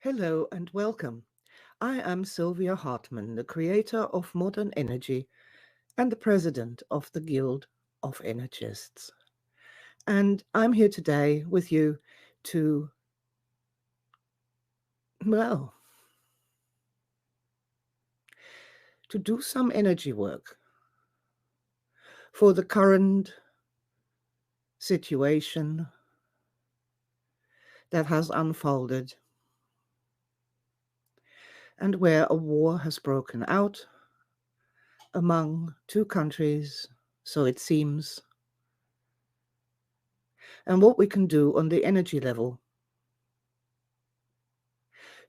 Hello and welcome. I am Silvií Hartmann, the creator of modern energy and the president of the Guild of Energists. And I'm here today with you to, to do some energy work for the current situation that has unfolded and where a war has broken out among two countries, so it seems, and what we can do on the energy level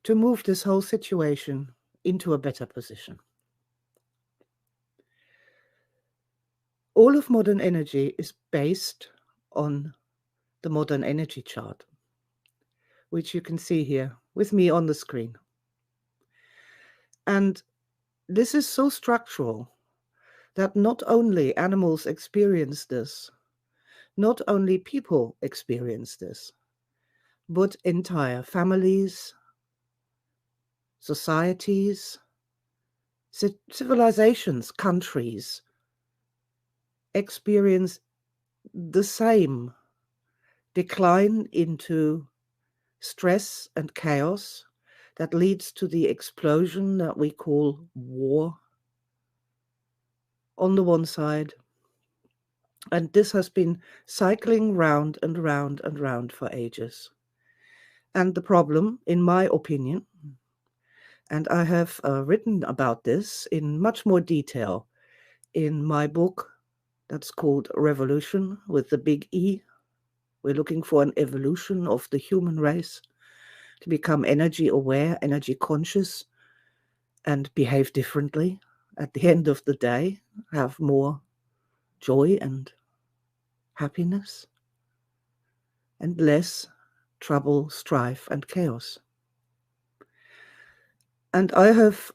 to move this whole situation into a better position. All of modern energy is based on the modern energy chart, which you can see here with me on the screen. And this is so structural that not only animals experience this, not only people experience this, but entire families, societies, civilizations, countries experience the same decline into stress and chaos that leads to the explosion that we call war on the one side. And this has been cycling round and round and round for ages. And the problem, in my opinion, and I have written about this in much more detail in my book that's called Revolution with the big E. We're looking for an evolution of the human race to become energy aware, energy conscious, and behave differently at the end of the day, have more joy and happiness, and less trouble, strife, and chaos. And I have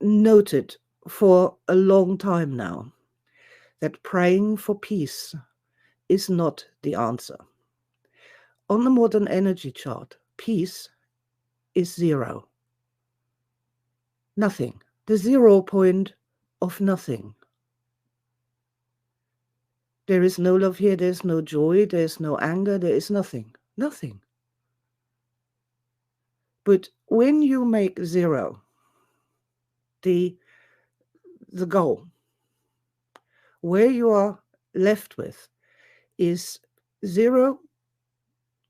noted for a long time now that praying for peace is not the answer. On the modern energy chart, peace is zero. Nothing. The 0 point of nothing. There is no love here, there's no joy, there's no anger, there is nothing. Nothing. But when you make 0 the goal, where you are left with is 0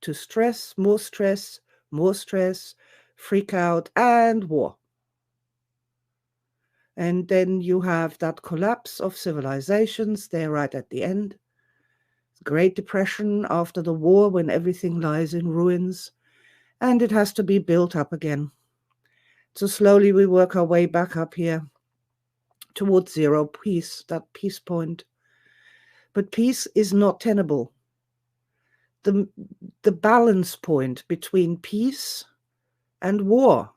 to stress, more stress, freak out, and war. And then you have that collapse of civilizations there right at the end. Great Depression after the war when everything lies in ruins and it has to be built up again. So slowly we work our way back up here towards 0 peace, that peace point. But peace is not tenable. The balance point between peace and war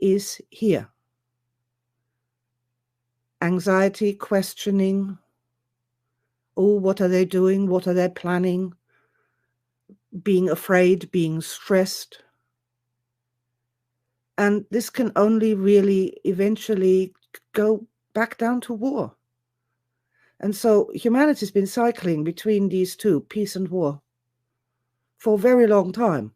is here. Anxiety, questioning, oh, what are they doing? What are they planning? Being afraid, being stressed. And this can only really eventually go back down to war. And so humanity's been cycling between these two, peace and war, for a very long time.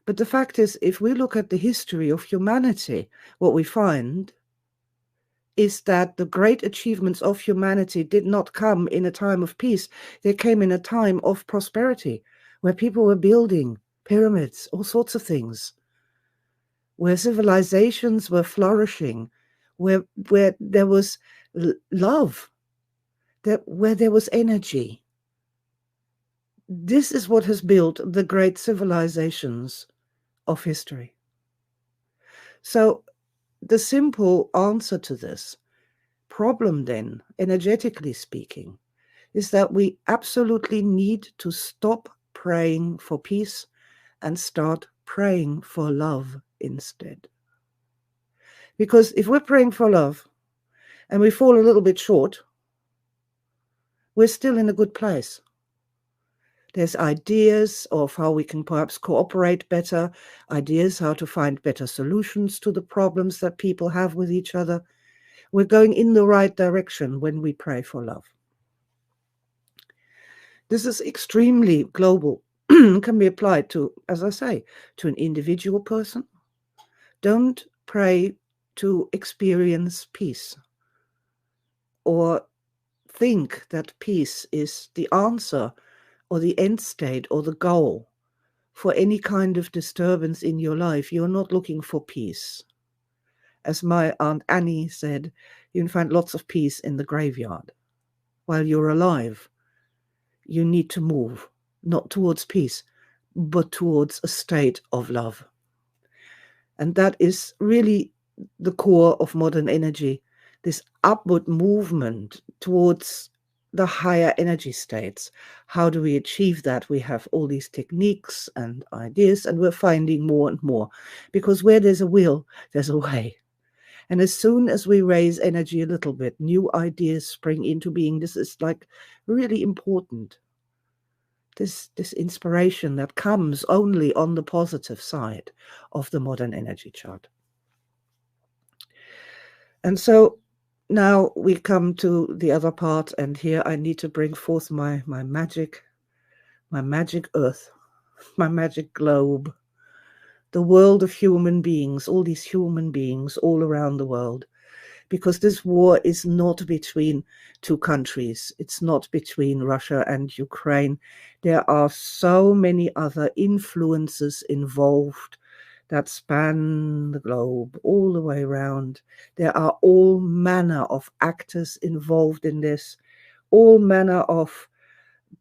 But the fact is, if we look at the history of humanity, what we find is that the great achievements of humanity did not come in a time of peace. They came in a time of prosperity, where people were building pyramids, all sorts of things, where civilizations were flourishing, where there was love, where there was energy. This is what has built the great civilizations of history. So the simple answer to this problem then, energetically speaking, is that we absolutely need to stop praying for peace and start praying for love instead. Because if we're praying for love and we fall a little bit short, we're still in a good place. There's ideas of how we can perhaps cooperate better, ideas how to find better solutions to the problems that people have with each other. We're going in the right direction when we pray for love. This is extremely global, can be applied to, as I say, to an individual person. Don't pray to experience peace or think that peace is the answer or the end state or the goal for any kind of disturbance in your life. You're not looking for peace. As my Aunt Annie said, you can find lots of peace in the graveyard. While you're alive, you need to move, not towards peace, but towards a state of love. And that is really the core of modern energy, this upward movement towards the higher energy states. How do we achieve that? We have all these techniques and ideas, and we're finding more and more, because where there's a will, there's a way. And as soon as we raise energy a little bit, new ideas spring into being. This is like really important. This inspiration that comes only on the positive side of the modern energy chart. And so now we come to the other part, and here I need to bring forth my magic earth, my magic globe, the world of human beings, all these human beings all around the world. Because this war is not between two countries. It's not between Russia and Ukraine. There are so many other influences involved that span the globe all the way around. There are all manner of actors involved in this, all manner of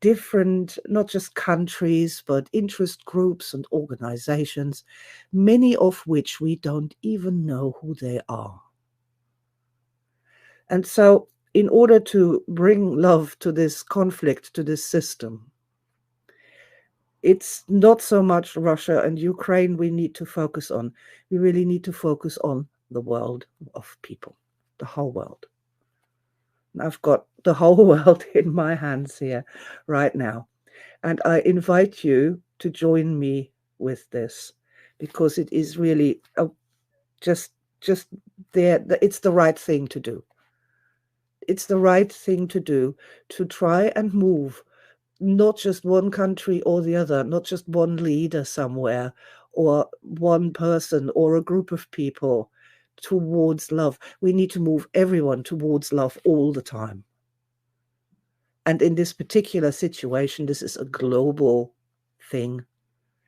different, not just countries, but interest groups and organizations, many of which we don't even know who they are. And so in order to bring love to this conflict, to this system, it's not so much Russia and Ukraine we need to focus on. We really need to focus on the world of people, the whole world. And I've got the whole world in my hands here right now. And I invite you to join me with this, because it is really just there. It's the right thing to do. It's the right thing to do, to try and move not just one country or the other, not just one leader somewhere or one person or a group of people towards love. We need to move everyone towards love all the time. And in this particular situation, this is a global thing.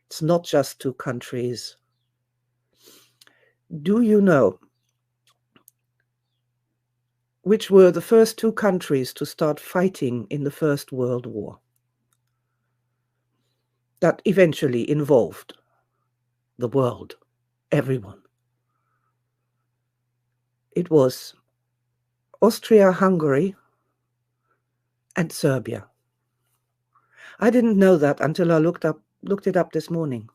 It's not just two countries. Do you know which were the first two countries to start fighting in the First World War? That eventually involved the world, everyone. It was Austria-Hungary and Serbia. I didn't know that until I looked it up this morning.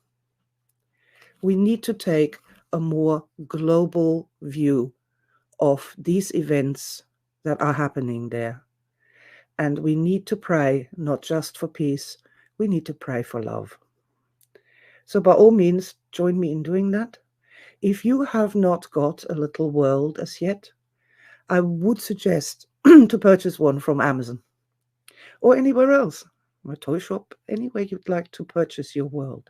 We need to take a more global view of these events that are happening there. And we need to pray not just for peace, we need to pray for love. So by all means, join me in doing that. If you have not got a little world as yet, I would suggest to purchase one from Amazon or anywhere else, a toy shop, anywhere you'd like to purchase your world.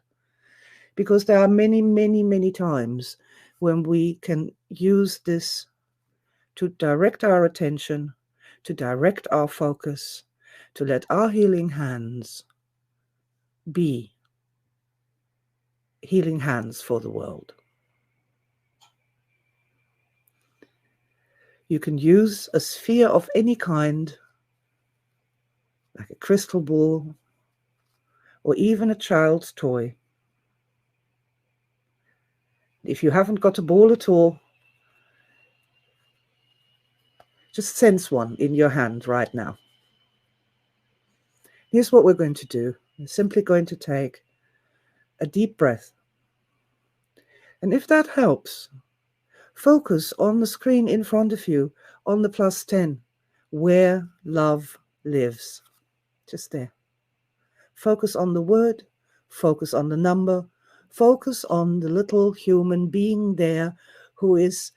Because there are many, many, many times when we can use this to direct our attention, to direct our focus, to let our healing hands be healing hands for the world. You can use a sphere of any kind, like a crystal ball, or even a child's toy. If you haven't got a ball at all, just sense one in your hand right now. Here's what we're going to do. We're simply going to take a deep breath. And if that helps, focus on the screen in front of you, on the +10, where love lives. Just there. Focus on the word, focus on the number, focus on the little human being there who is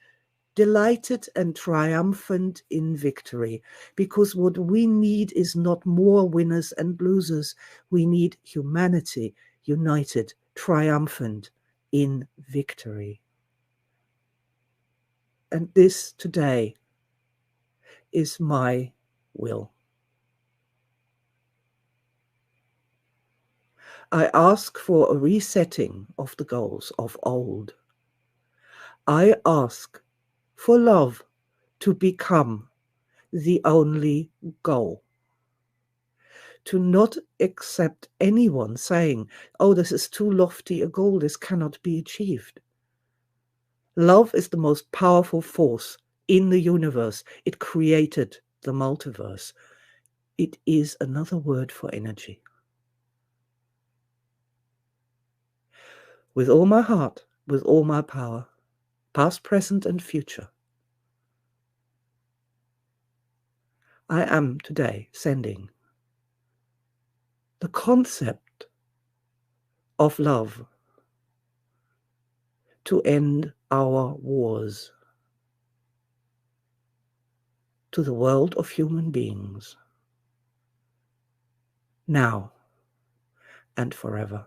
delighted and triumphant in victory. Because what we need is not more winners and losers. We need humanity, united, triumphant in victory. And this today is my will. I ask for a resetting of the goals of old. I ask for love to become the only goal. To not accept anyone saying, oh, this is too lofty a goal, this cannot be achieved. Love is the most powerful force in the universe. It created the multiverse. It is another word for energy. With all my heart, with all my power, past, present, and future, I am today sending the concept of love to end our wars to the world of human beings, now and forever.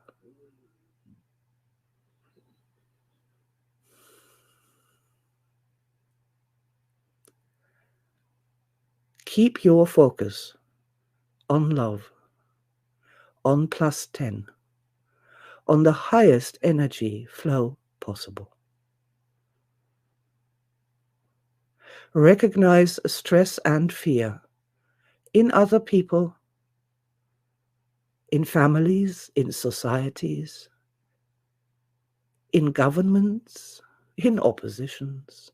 Keep your focus on love, on +10, on the highest energy flow possible. Recognize stress and fear in other people, in families, in societies, in governments, in oppositions,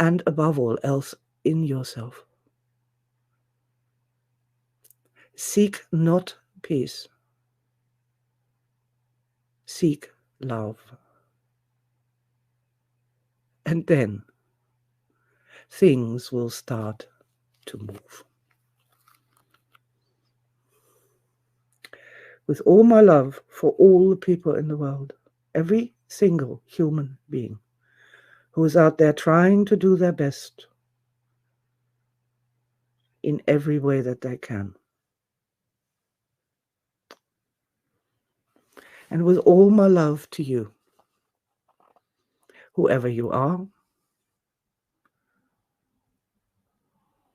and above all else, in yourself. Seek not peace. Seek love. And then things will start to move. With all my love for all the people in the world, every single human being who is out there trying to do their best in every way that they can. And with all my love to you, whoever you are,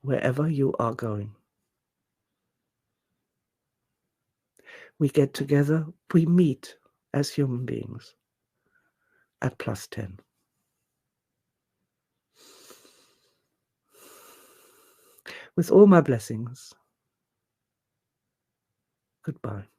wherever you are going. We get together, we meet as human beings at +10. With all my blessings, goodbye.